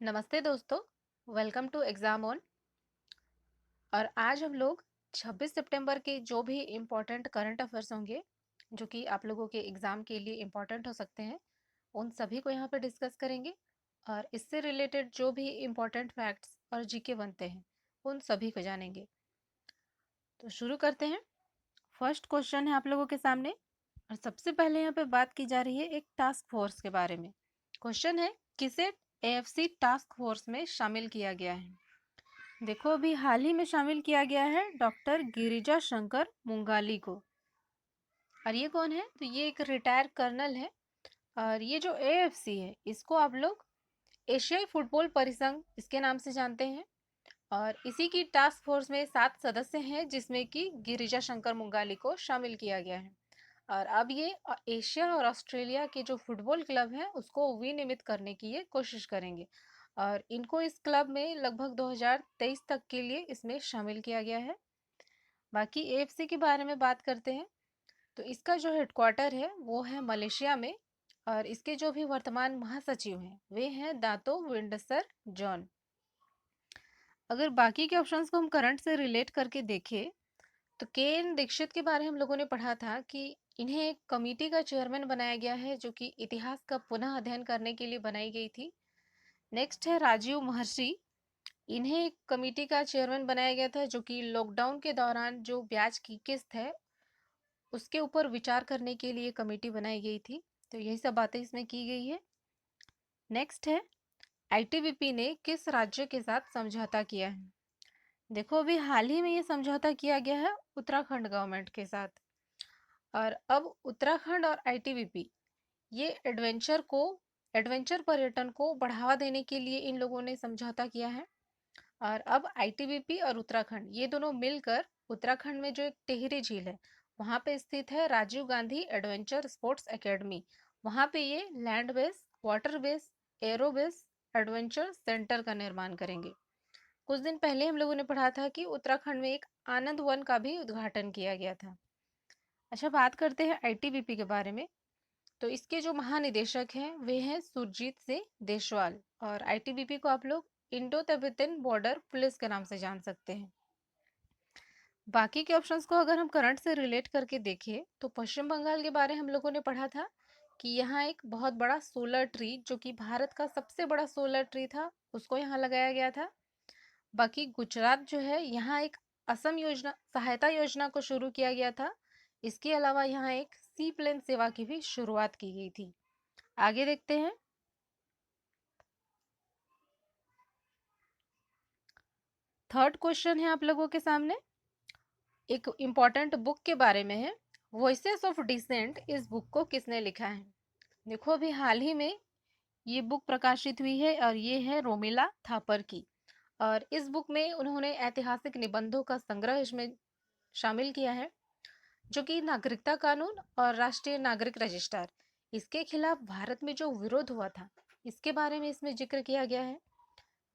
नमस्ते दोस्तों। Welcome to exam on. और आज हम लोग 26 सितंबर के जो भी इम्पोर्टेंट करंट अफेयर्स होंगे जो कि आप लोगों के एग्जाम के लिए इम्पोर्टेंट हो सकते हैं, उन सभी को यहाँ पे डिस्कस करेंगे। और इससे रिलेटेड जो भी इम्पोर्टेंट फैक्ट्स और जीके बनते हैं उन सभी को जानेंगे। तो शुरू करते हैं। फर्स्ट क्वेश्चन है आप लोगों के सामने, और सबसे पहले यहाँ पे बात की जा रही है एक टास्क फोर्स के बारे में। क्वेश्चन है, किसे एएफसी टास्क फोर्स में शामिल किया गया है? देखो, अभी हाल ही में शामिल किया गया है डॉक्टर गिरिजा शंकर मुंगाली को। और ये कौन है? तो ये एक रिटायर्ड कर्नल है। और ये जो एएफसी है इसको आप लोग एशियाई फुटबॉल परिसंघ इसके नाम से जानते हैं। और इसी की टास्क फोर्स में 7 सदस्य हैं, जिसमें कि गिरिजा शंकर मुंगाली को शामिल किया गया है। और अब ये एशिया और ऑस्ट्रेलिया के जो फुटबॉल क्लब हैं उसको विनियमित करने की ये कोशिश करेंगे। और इनको इस क्लब में लगभग 2023 तक के लिए इसमें शामिल किया गया है। बाकी एएफसी के बारे में बात करते हैं, तो इसका जो हेडक्वार्टर है वो है मलेशिया में। और इसके जो भी वर्तमान महासचिव हैं वे हैं दातो विंडसर जॉन। अगर बाकी के ऑप्शंस को हम करंट से रिलेट करके देखें, तो के एन दीक्षित के बारे में हम लोगों ने पढ़ा था कि इन्हें एक कमेटी का चेयरमैन बनाया गया है जो कि इतिहास का पुनः अध्ययन करने के लिए बनाई गई थी। नेक्स्ट है राजीव महर्षि। इन्हें एक कमेटी का चेयरमैन बनाया गया था जो कि लॉकडाउन के दौरान जो ब्याज की किस्त है उसके ऊपर विचार करने के लिए कमेटी बनाई गई थी। तो यही सब बातें इसमें की गई है। नेक्स्ट है, आईटीबीपी ने किस राज्य के साथ समझौता किया है? देखो, अभी हाल ही में ये समझौता किया गया है उत्तराखंड गवर्नमेंट के साथ। और अब उत्तराखंड और आईटीबीपी ये एडवेंचर पर्यटन को बढ़ावा देने के लिए इन लोगों ने समझौता किया है। और अब आईटीबीपी और उत्तराखंड ये दोनों मिलकर उत्तराखंड में जो एक टिहरी झील है वहाँ पे स्थित है Rajiv Gandhi adventure sports academy. वहाँ पे ये land base, water base, aero base adventure centre का निर्माण करेंगे। कुछ दिन पहले हम लोगों ने पढ़ा था कि उत्तराखंड में एक आनंद वन का भी उद्घाटन किया गया था। अच्छा, बात करते हैं आईटीबीपी के बारे में। तो इसके जो महानिदेशक हैं वे हैं सुरजीत सिंह देशवाल। और आईटीबीपी को आप लोग इंडो तिब्बतन बॉर्डर पुलिस के नाम से जान सकते हैं। बाकी के ऑप्शंस को अगर हम करंट से रिलेट करके देखें, तो पश्चिम बंगाल के बारे हम लोगों ने पढ़ा था कि यहाँ एक बहुत बड़ा सोलर ट्री जो कि भारत का सबसे बड़ा सोलर ट्री था उसको यहाँ लगाया गया था। बाकी गुजरात जो है यहाँ एक असम योजना सहायता योजना को शुरू किया गया था। इसके अलावा यहाँ एक सी प्लेन सेवा की भी शुरुआत की गई थी। आगे देखते हैं। थर्ड क्वेश्चन है आप लोगों के सामने, एक इम्पॉर्टेंट बुक के बारे में है। वॉइसेस ऑफ डिसेंट इस बुक को किसने लिखा है? देखो, अभी हाल ही में ये बुक प्रकाशित हुई है और ये है रोमिला थापर की। और इस बुक में उन्होंने ऐतिहासिक निबंधों का संग्रह इसमें शामिल किया है, जो कि नागरिकता कानून और राष्ट्रीय नागरिक रजिस्टर इसके खिलाफ भारत में जो विरोध हुआ था इसके बारे में इसमें जिक्र किया गया है।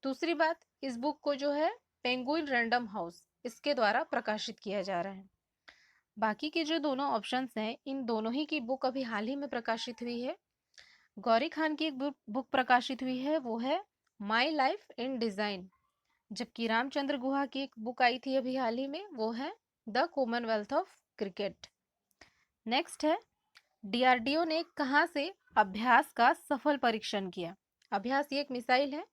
दूसरी बात, इस बुक को जो है पेंगुइन रैंडम हाउस इसके द्वारा प्रकाशित किया जा रहा है। बाकी के जो दोनों ऑप्शंस हैं इन दोनों ही की बुक अभी हाल ही में प्रकाशित हुई है। गौरी खान की एक बुक प्रकाशित हुई है, वो है माई लाइफ इन डिजाइन। जबकि रामचंद्र गुहा की एक बुक आई थी अभी हाल ही में, वो है the Commonwealth of cricket. Next है, डीआरडीओ ने कहाँ से अभ्यास का सफल परीक्षण किया? अभ्यास ये एक मिसाइल है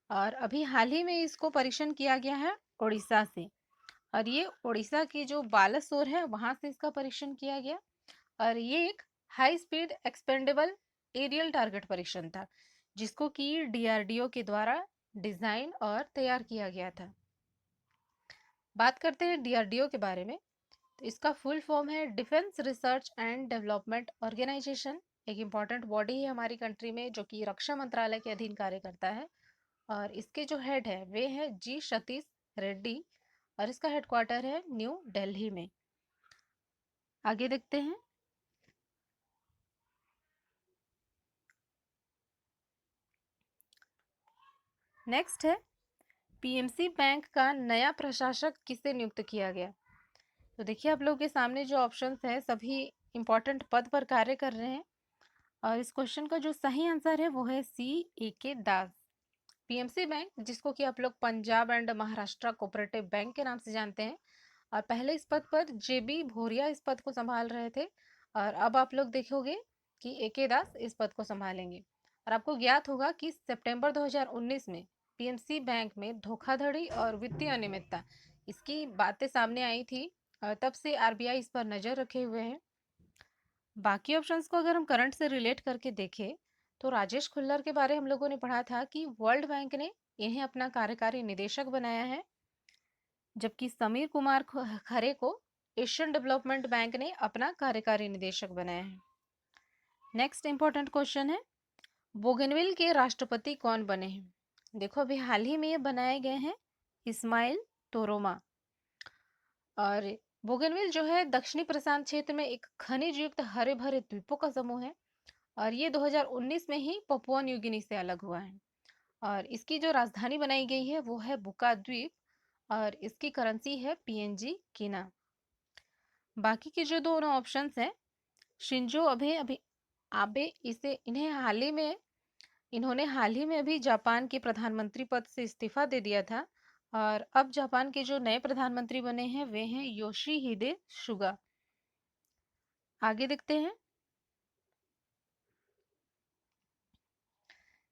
और अभी हाल ही में इसको परीक्षण किया गया है उड़ीसा से। और ये उड़ीसा की जो बालासोर है वहां से इसका परीक्षण किया गया। और ये एक high speed expendable aerial target परीक्षण था जिसको कि डीआरडीओ के द्वारा डिजाइन और तैयार किया गया था। बात करते हैं डीआरडीओ के बारे में। तो इसका फुल फॉर्म है defence research and development organisation. एक इम्पॉर्टेंट बॉडी है हमारी कंट्री में जो कि रक्षा मंत्रालय के अधीन कार्य करता है। और इसके जो हेड है वे है जी सतीश रेड्डी। और इसका हेडक्वार्टर है न्यू दिल्ली में। आगे देखते हैं। नेक्स्ट है, पीएमसी बैंक का नया प्रशासक किसे नियुक्त किया गया? तो देखिए, आप लोगों के सामने जो ऑप्शंस हैं सभी इंपॉर्टेंट पद पर कार्य कर रहे हैं। और इस क्वेश्चन का जो सही आंसर है वो है सी ए के दास। पीएमसी बैंक, जिसको कि आप लोग Punjab and Maharashtra cooperative bank के नाम से जानते हैं, और पहले इस पद पर जेबी भोरिया इस पद को संभाल रहे थे, और अब आप लोग देखोगे कि एके दास इस पद को संभालेंगे। और आपको ज्ञात होगा कि सितंबर 2019 में पीएमसी बैंक में धोखाधड़ी और वित्तीय अनियमितता इसकी बातें सामने आई थी, और तब से आरबीआई इस पर नजर रखे हुए है। बाकी ऑप्शंस को अगर हम करंट से रिलेट करके देखें, तो राजेश खुल्लर के बारे हम लोगों ने पढ़ा था कि वर्ल्ड बैंक ने इन्हें अपना कार्यकारी निदेशक बनाया है, जबकि समीर कुमार खरे को एशियन डेवलपमेंट बैंक ने अपना कार्यकारी निदेशक बनाया है। नेक्स्ट इंपॉर्टेंट क्वेश्चन है, बोगनविल के राष्ट्रपति कौन बने हैं? देखो अभी हाल ही में ये बनाए गए हैं इस्माइल तोरोमा। और बोगनविल जो है दक्षिणी प्रशांत क्षेत्र में एक खनिज युक्त हरे भरे द्वीपों का समूह है, और ये 2019 में ही पपुआ न्यू गिनी से अलग हुआ है। और इसकी जो राजधानी बनाई गई है वो है बुका द्वीप, और इसकी करेंसी है पीएनजी कीना। बाकी के जो दोनों ऑप्शंस हैं, शिंजो अबे अभी आबे इन्होंने हाल ही में अभी जापान के प्रधानमंत्री पद से इस्तीफा दे दिया था, और अब जापान के जो नए प्रधानमंत्री बने हैं वे हैं योशिहिदे सुगा। आगे देखते हैं।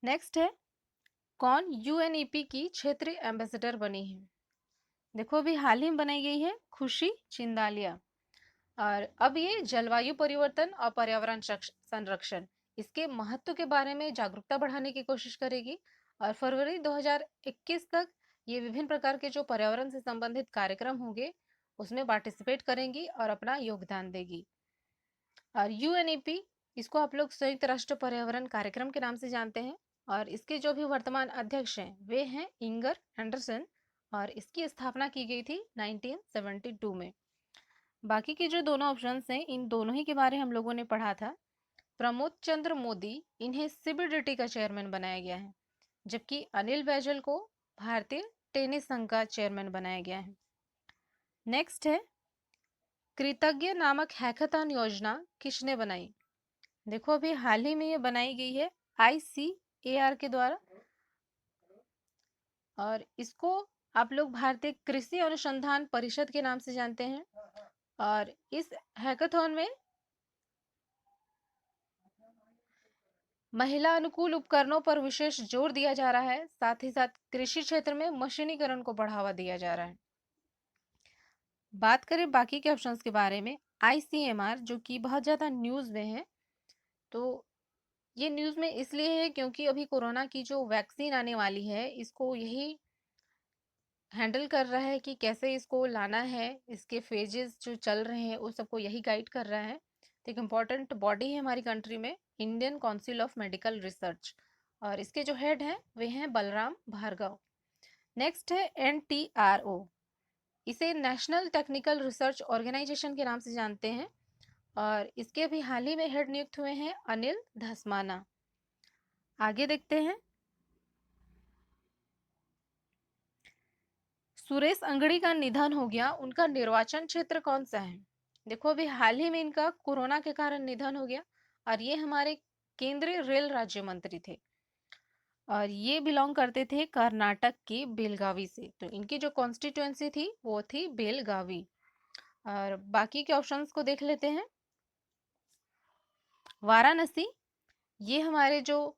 नेक्स्ट है, कौन यूएनईपी की क्षेत्रीय एम्बेसडर बनी है? देखो अभी हाल ही में बनाई गई है खुशी चिंदालिया, और अब ये जलवायु परिवर्तन और पर्यावरण संरक्षण इसके महत्व के बारे में जागरूकता बढ़ाने की कोशिश करेगी, और फरवरी 2021 तक ये विभिन्न प्रकार के जो पर्यावरण से संबंधित कार्यक्रम होंगे उसमें पार्टिसिपेट करेंगी और अपना योगदान देगी। और यूएनईपी इसको आप लोग संयुक्त राष्ट्र पर्यावरण कार्यक्रम के नाम से जानते हैं, और इसके जो भी वर्तमान अध्यक्ष हैं वे हैं इंगर एंडरसन, और इसकी स्थापना की गई थी 1972 में। बाकी के जो दोनों ऑप्शंस हैं इन दोनों ही के बारे हम लोगों ने पढ़ा था। प्रमोद चंद्र मोदी इन्हें सीबीडीटी का चेयरमैन बनाया गया है, जबकि अनिल बैजल को भारतीय टेनिस संघ का चेयरमैन बनाया गया है। नेक्स्ट है, कृतज्ञ नामक हैकाथॉन योजना किसने बनाई? देखो अभी हाल ही में ये बनाई गई है आईसीएआर के द्वारा, और इसको आप लोग भारतीय कृषि अनुसंधान परिषद के नाम से जानते हैं। और इस हैकाथॉन में महिला अनुकूल उपकरणों पर विशेष जोर दिया जा रहा है, साथ ही साथ कृषि क्षेत्र में मशीनीकरण को बढ़ावा दिया जा रहा है। बात करें बाकी के ऑप्शंस के बारे में, आईसीएमआर जो कि बहुत ज़्यादा न्यूज़ में है, तो ये न्यूज़ में इसलिए है क्योंकि अभी कोरोना की जो वैक्सीन आने वाली है इसको यही हैंडल कर रहा है कि कैसे इसको लाना है, इसके फेजेस जो चल रहे हैं उस सबको यही गाइड कर रहा है। तो एक इम्पॉर्टेंट बॉडी है हमारी कंट्री में, Indian council of medical research, और इसके जो हेड हैं वे हैं बलराम भार्गव। नेक्स्ट है एनटीआरओ, इसे नेशनल टेक्निकल रिसर्च ऑर्गेनाइजेशन के नाम से जानते हैं, और इसके अभी हाल ही में हेड नियुक्त हुए हैं अनिल धस्माना। आगे देखते हैं। सुरेश अंगड़ी का निधन हो गया, उनका निर्वाचन क्षेत्र कौन सा है? देखो अभी हाल ही में इनका कोरोना के कारण निधन हो गया, और ये हमारे केंद्रीय रेल राज्य मंत्री थे, और ये बिलोंग करते थे कर्नाटक की बेलगावी से। तो इनकी जो कॉन्स्टिट्यूएंसी थी वो थी बेलगावी। और बाकी के ऑप्शंस को देख लेते हैं। वाराणसी, ये हमारे जो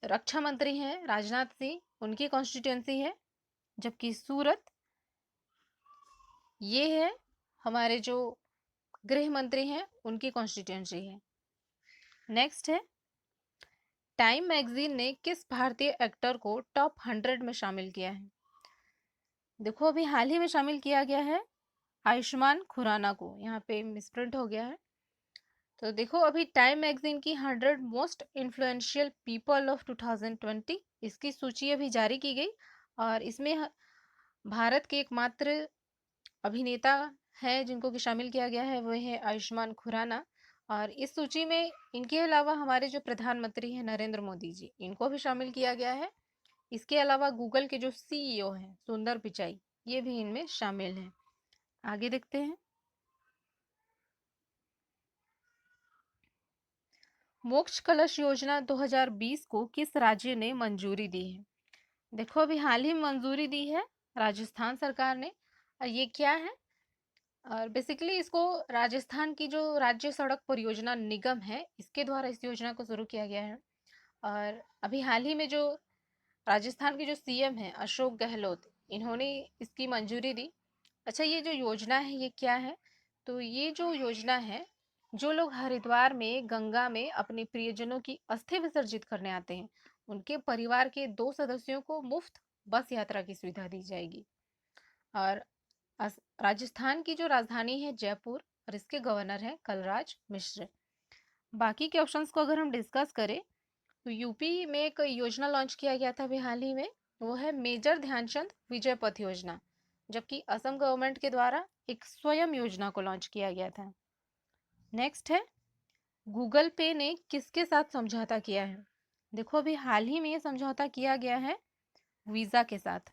रक्षा मंत्री हैं राजनाथ सिंह उनकी कॉन्स्टिट्यूएंसी है, जबकि सूरत ये है हमारे जो गृह मंत्री हैं उनकी कॉन्स्टिट्यूएंसी है। नेक्स्ट है, टाइम मैगजीन ने किस भारतीय एक्टर को टॉप 100 में शामिल किया है? देखो अभी हाल ही में शामिल किया गया है आयुष्मान खुराना को, यहाँ पे मिसप्रिंट हो गया है। तो देखो अभी टाइम मैगजीन की 100 मोस्ट इन्फ्लुएंशियल पीपल ऑफ 2020 इसकी सूची अभी जारी की गई, और इसमें भारत के एकमात्र अभिनेता है जिनको कि शामिल किया गया है वो है आयुष्मान खुराना। और इस सूची में इनके अलावा हमारे जो प्रधानमंत्री हैं नरेंद्र मोदी जी इनको भी शामिल किया गया है। इसके अलावा गूगल के जो सीईओ हैं सुंदर पिचाई ये भी इनमें शामिल हैं। आगे देखते हैं। मोक्ष कलश योजना 2020 को किस राज्य ने मंजूरी दी है? देखो अभी हाल ही में मंजूरी दी है राजस्थान सरकार ने। और ये क्या है? और बेसिकली इसको राजस्थान की जो राज्य सड़क परियोजना निगम है इसके द्वारा इस योजना को शुरू किया गया है। और अभी हाल ही में जो राजस्थान के जो सीएम हैं अशोक गहलोत, इन्होंने इसकी मंजूरी दी। अच्छा, ये जो योजना है ये क्या है? तो ये जो योजना है, जो लोग हरिद्वार में गंगा में अपने प्रियजनों की अस्थि विसर्जित करने आते हैं, उनके परिवार के 2 सदस्यों को मुफ्त बस यात्रा की सुविधा दी जाएगी। और राजस्थान की जो राजधानी है जयपुर, और इसके गवर्नर हैं कलराज मिश्र। बाकी के ऑप्शंस को अगर हम डिस्कस करें, तो यूपी में एक योजना लॉन्च किया गया था अभी हाल ही में, वो है मेजर ध्यानचंद विजय पथ योजना। जबकि असम गवर्नमेंट के द्वारा एक स्वयं योजना को लॉन्च किया गया था। नेक्स्ट है, गूगल पे ने किसके साथ समझौता किया है? देखो अभी हाल ही में ये समझौता किया गया है वीजा के साथ।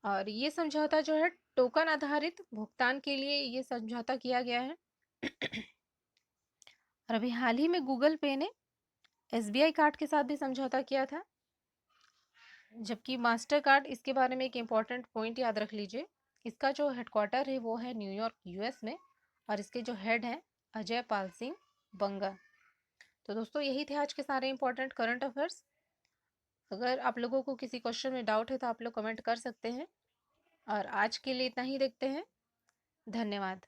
और ये समझौता जो है टोकन आधारित भुगतान के लिए ये समझौता किया गया है। और अभी हाल ही में गूगल पे ने एसबीआई कार्ड के साथ भी समझौता किया था। जबकि मास्टर कार्ड, इसके बारे में एक इम्पॉर्टेंट पॉइंट याद रख लीजिए, इसका जो हेडक्वार्टर है वो है न्यूयॉर्क यूएस में, और इसके जो हेड हैं अजय पाल सिंह बंगा। तो दोस्तों यही थे आज के सारे इंपॉर्टेंट करंट अफेयर्स। अगर आप लोगों को किसी क्वेश्चन में डाउट है तो आप लोग कमेंट कर सकते हैं। और आज के लिए इतना ही, देखते हैं। धन्यवाद।